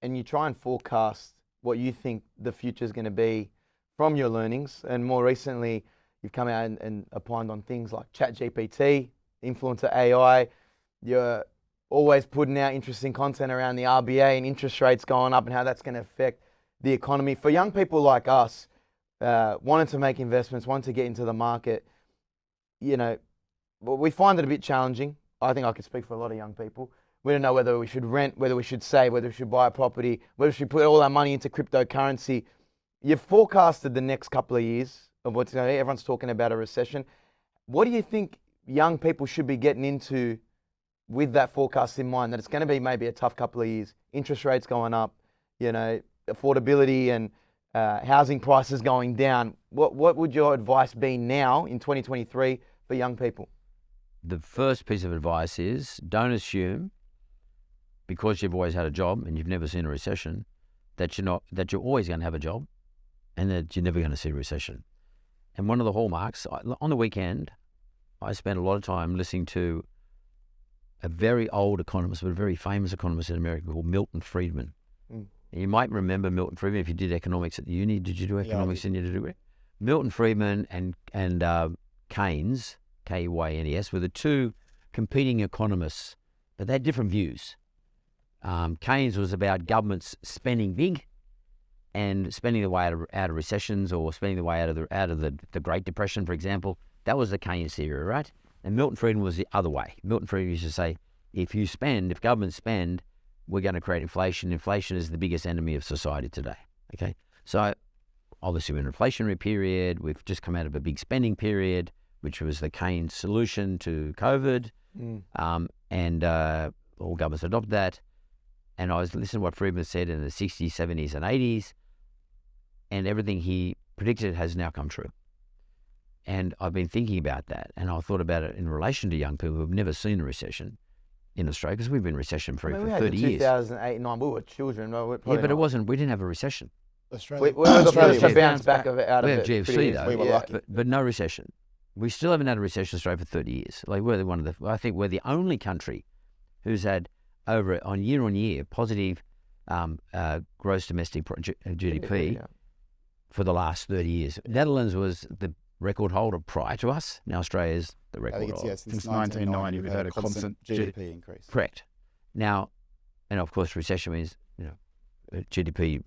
and you try and forecast what you think the future is going to be from your learnings. And more recently, you've come out and opined on things like ChatGPT, influencer AI. You're always putting out interesting content around the RBA and interest rates going up and how that's going to affect the economy. For young people like us, wanting to make investments, wanting to get into the market, we find it a bit challenging. I think I could speak for a lot of young people. We don't know whether we should rent, whether we should save, whether we should buy a property, whether we should put all our money into cryptocurrency. You've forecasted the next couple of years of what's going to be. Everyone's talking about a recession. What do you think young people should be getting into with that forecast in mind, that it's going to be maybe a tough couple of years, interest rates going up, affordability and housing prices going down? What would your advice be now in 2023 for young people? The first piece of advice is don't assume, because you've always had a job and you've never seen a recession, that you're always going to have a job and that you're never going to see a recession. And one of the hallmarks, on the weekend, I spent a lot of time listening to a very old economist, but a very famous economist in America called Milton Friedman. You might remember Milton Friedman if you did economics at the uni. Did you do economics in your degree? Milton Friedman and Keynes, Keynes, were the two competing economists, but they had different views. Keynes was about governments spending big and spending the way out of recessions, or spending the way out of the Great Depression, for example. That was the Keynes theory, right? And Milton Friedman was the other way. Milton Friedman used to say, if governments spend, we're going to create inflation. Inflation is the biggest enemy of society today. Okay, so obviously we're in an inflationary period. We've just come out of a big spending period, which was the Keynes solution to COVID, and all governments adopted that. And I was listening to what Friedman said in the 60s, 70s, and 80s, and everything he predicted has now come true. And I've been thinking about that, and I thought about it in relation to young people who have never seen a recession in Australia, because we've been in recession-free for 30 years. 2008 and 9, we were children. But it wasn't. We didn't have a recession. We were the first to bounce back out of it. We have GFC though. We were lucky. But no recession. We still haven't had a recession in Australia for 30 years. Like I think we're the only country who's had on year positive gross domestic GDP for the last 30 years. Netherlands was the record holder prior to us. Now Australia's the record holder. I think since 1990 we've had a constant GDP increase. Correct. Now, and of course recession means GDP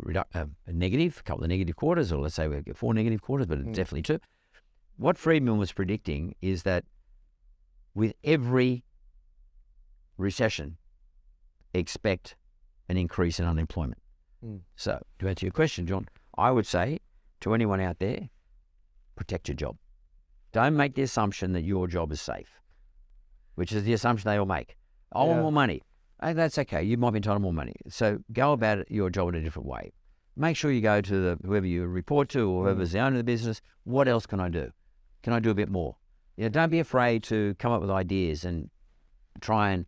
negative, a couple of negative quarters, or let's say we get 4 negative quarters, but definitely 2. What Friedman was predicting is that with every recession, expect an increase in unemployment. So to answer your question, John, I would say to anyone out there, protect your job. Don't make the assumption that your job is safe, which is the assumption they all make. I want more money. That's okay. You might be entitled to more money. So go about your job in a different way. Make sure you go to whoever you report to or whoever's the owner of the business. What else can I do? Can I do a bit more? Don't be afraid to come up with ideas and try and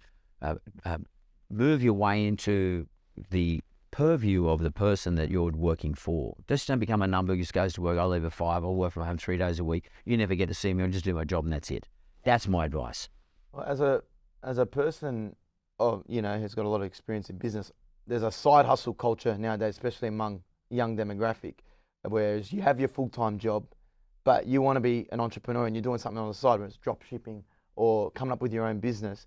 move your way into the purview of the person that you're working for. Just don't become a number who just goes to work. I'll leave at 5. I'll work from home 3 days a week. You never get to see me. I'll just do my job and that's it. That's my advice. Well, as a person who's got a lot of experience in business, there's a side hustle culture nowadays, especially among young demographic, whereas you have your full-time job, but you want to be an entrepreneur and you're doing something on the side, whether it's drop shipping or coming up with your own business.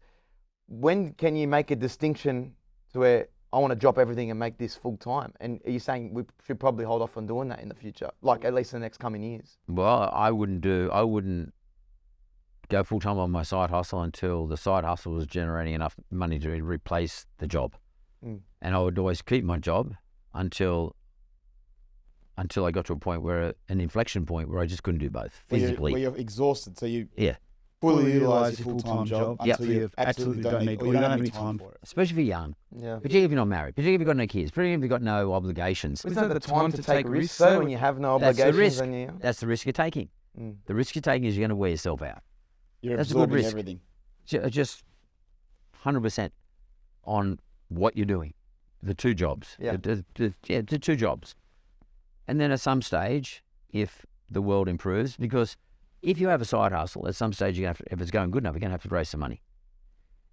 When can you make a distinction to where I want to drop everything and make this full time? And are you saying we should probably hold off on doing that in the future, like at least in the next coming years? Well, I wouldn't go full time on my side hustle until the side hustle was generating enough money to replace the job. And I would always keep my job until I got to a point an inflection point where I just couldn't do both physically. Where you're exhausted, so you fully utilize your full-time job until you absolutely don't need, or you don't have any time for it. Especially if you're young. Particularly if you're not married. Particularly if you've got no kids. Particularly if you've got no obligations. Isn't that the time to take risks though when you have no obligations? That's the risk you're taking. The risk you're taking is you're going to wear yourself out. That's a good risk. Everything. Just 100% on what you're doing. The 2 jobs. The 2 jobs. And then at some stage, if the world improves, because if you have a side hustle, at some stage, if it's going good enough, you're going to have to raise some money.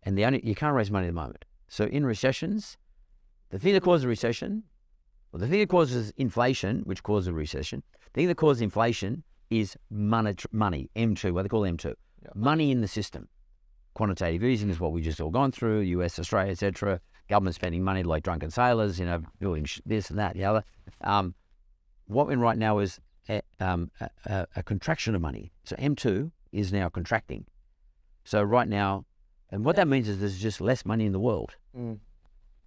And you can't raise money at the moment. So in recessions, The thing that causes a recession, or the thing that causes inflation, which causes a recession, the thing that causes inflation is money, M2, what they call M2. Yep. Money in the system. Quantitative easing is what we just all gone through, US, Australia, etc. Government spending money like drunken sailors, doing this and that, the other. What we're in right now is a contraction of money. So M2 is now contracting. So right now, and what that means is there's just less money in the world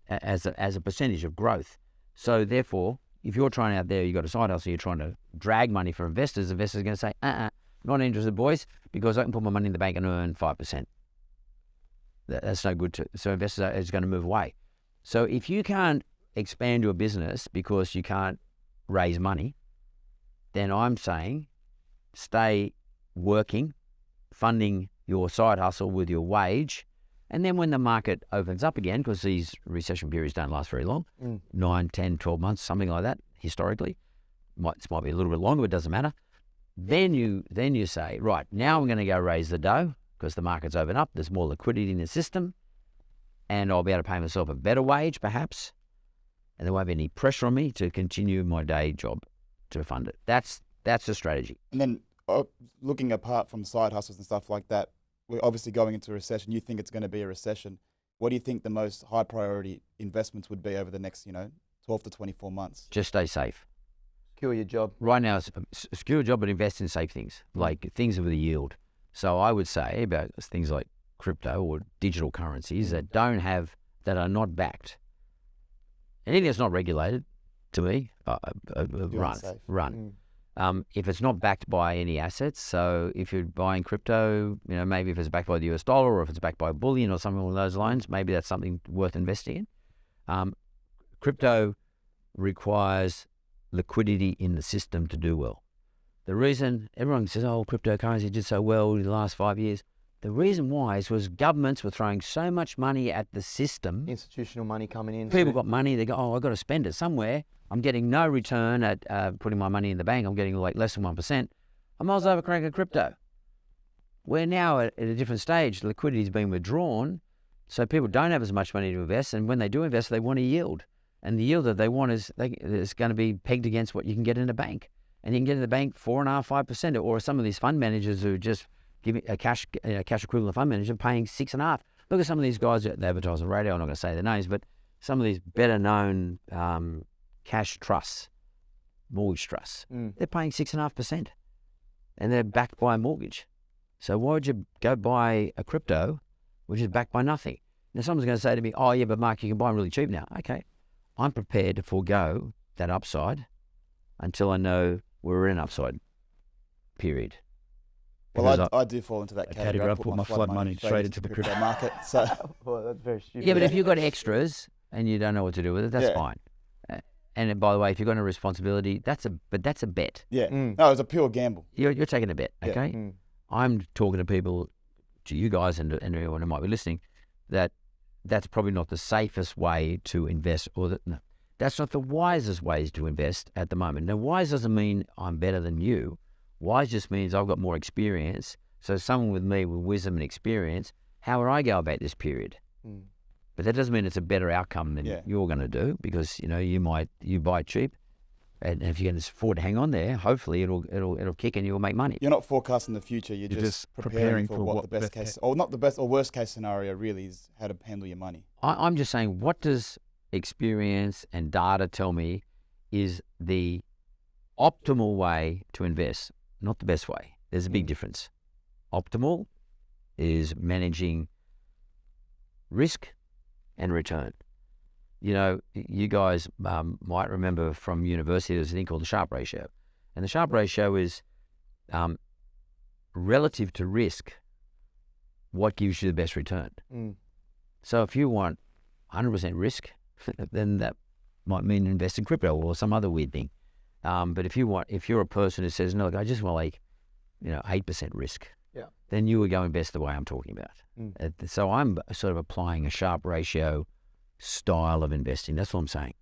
as a percentage of growth. So therefore, if you're trying out there, you've got a side hustle, you're trying to drag money for investors are going to say, not interested, boys, because I can put my money in the bank and earn 5%. That's no good so investors are going to move away. So if you can't expand your business because you can't raise money, then I'm saying stay working, funding your side hustle with your wage, and then when the market opens up again, because these recession periods don't last very long, 9, 10, 12 months, something like that, historically, might be a little bit longer, it doesn't matter. Then you say, right, now I'm going to go raise the dough, because the market's open up, there's more liquidity in the system, and I'll be able to pay myself a better wage, perhaps, and there won't be any pressure on me to continue my day job to fund it. That's the strategy. And then looking apart from side hustles and stuff like that, we're obviously going into a recession. You think it's going to be a recession. What do you think the most high priority investments would be over the next, 12 to 24 months? Just stay safe. Secure your job. Right now, secure a job, but invest in safe things, like things with a yield. So I would say about things like crypto or digital currencies that are not backed. Anything that's not regulated, to me, run. If it's not backed by any assets, so if you're buying crypto, maybe if it's backed by the US dollar or if it's backed by bullion or something along those lines, maybe that's something worth investing in. Crypto requires liquidity in the system to do well. The reason everyone says, cryptocurrency did so well in the last 5 years, the reason why was governments were throwing so much money at the system. Institutional money coming in. People got money, they go, I've got to spend it somewhere. I'm getting no return at putting my money in the bank. I'm getting like less than 1%. I might as well have a crack at crypto. We're now at a different stage. Liquidity is being withdrawn, so people don't have as much money to invest. And when they do invest, they want a yield. And the yield that they want is going to be pegged against what you can get in a bank. And you can get in the bank 4.5%, 5%, or some of these fund managers who just give a cash equivalent fund manager paying 6.5%. Look at some of these guys that advertise on radio. I'm not going to say their names, but some of these better known cash trusts, mortgage trusts, they're paying 6.5%, and they're backed by a mortgage. So why would you go buy a crypto which is backed by nothing? Now someone's going to say to me, "Oh yeah, but Mark, you can buy them really cheap now." Okay, I'm prepared to forego that upside until I know we're in an upside period. Well, I do fall into that category. I put my flood money straight into the crypto market. So, well, that's very stupid. Yeah, but if you've got extras and you don't know what to do with it, that's fine. And by the way, if you've got a responsibility, that's a bet. Yeah, no, it's a pure gamble. You're taking a bet, okay? I'm talking to people, to you guys and everyone who might be listening, that's probably not the safest way to invest, that's not the wisest ways to invest at the moment. Now, wise doesn't mean I'm better than you. Wise just means I've got more experience. So someone with me with wisdom and experience, how would I go about this period? But that doesn't mean it's a better outcome than you're going to do, because you buy cheap, and if you can afford to hang on there, hopefully it'll kick and you'll make money. You're not forecasting the future. You're just preparing for what the best case, or not the best or worst case scenario really is, how to handle your money. I'm just saying, what does experience and data tell me is the optimal way to invest, not the best way. There's a big difference. Optimal is managing risk and return. You guys might remember from university there's a thing called the Sharpe ratio. And the Sharpe ratio is relative to risk, what gives you the best return. So if you want 100% risk, then that might mean invest in crypto or some other weird thing. But if you're a person who says, no, look, I just want 8% risk, then you would go invest the way I'm talking about. So I'm sort of applying a Sharpe ratio style of investing. That's what I'm saying.